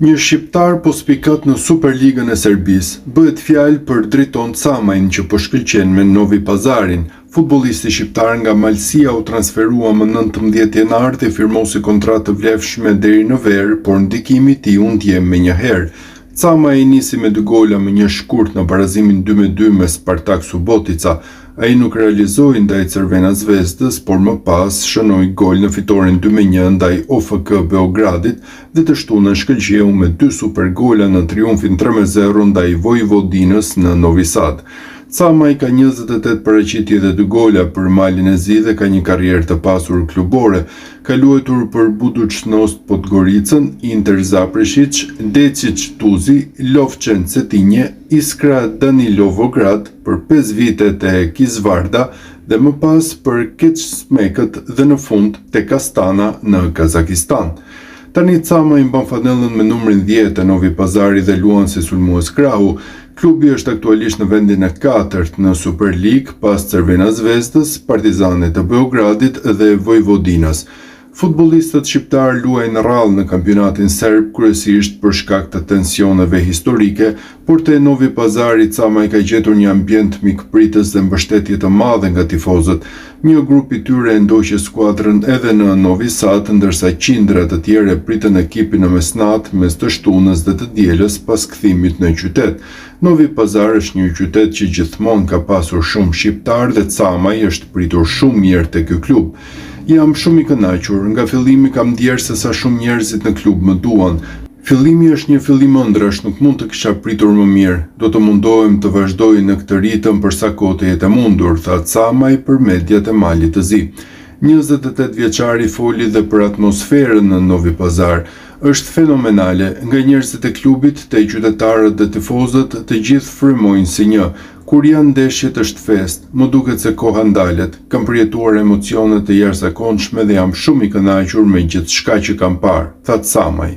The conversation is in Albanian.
Një shqiptar po spikat në Superligën e Serbisë. Bëhet fjalë për Driton Camajin që po shkëlqen me Novi Pazarin. Futbollisti shqiptar nga Malësia u transferua më 19 janar dhe firmosi kontratë të vlefshme deri në ver, por ndikimi i tij u ndjem menjëherë. Camaj nisi me 2 gola më 1 shkurt në barazimin 2-2 me Spartak Subotica. Ai nuk realizoi ndaj Crvena Zvezdës, por më pas shënoi gol në fitoren 2-1 ndaj OFK Beogradit dhe të shtunën shkëlqeu me 2 super gola në triumfin 3-0 ndaj Vojvodinës në Novi Sad. Camaj ka 28 paraqitje dhe 2 gola për malin e zi dhe ka një karrierë të pasur klubore. Ka luajtur për Budućnost Podgoricën, Inter Zaprešić, Decić Tuzi, Lovćen Cetinje, Iskra Danilovograd për 5 vite te Kizvarda dhe më pas për Keqsmekët dhe në fund tek Astana në Kazakistan. Tani Camaj mban fanellën me numrin 10 e Novi Pazari dhe luan si sulmues krahu. Klubi është aktualisht në vendin e 4 në Superligë pas Crvena Zvezdës, Partizanit të Beogradit dhe Vojvodinës. Futbollistët shqiptar luajnë rrallë në kampionatin serb kryesisht për shkak të tensioneve historike, por te Novi Pazari Camaj ka gjetur një ambient mikpritës dhe mbështetje të madhe nga tifozët. Një grup i tyre e ndoqi skuadrën edhe në Novi Sad, ndërsa qindra të tjerë pritën ekipin në mesnatë mes të shtunës dhe të dielës pas kthimit në qytet. Novi Pazar është një qytet që gjithmonë ka pasur shumë shqiptar dhe Camaj është pritur shumë mirë te ky klub. Jam shumë i kënaqur, nga fillimi kam ndjerë se sa shumë njerëzit në klub më duan. Fillimi është një fillim ëndrash, nuk mund të kisha pritur më mirë. Do të mundohem të vazhdoj në këtë ritëm për sa kohë të jetë e mundur, tha Camaj për mediat e Malit të Zi. 28 vjeçari foli dhe për atmosferën në Novi Pazar. Është fenomenale, nga njerëzit e klubit, te qytetarët dhe tifozët, të gjithë frymojnë si një. Kur janë ndeshjet është fest, më duket se koha ndalet, kam përjetuar emocionet e jashtëzakonshme dhe jam shumë i kënaqur me gjithçka që kam parë, tha Camaj.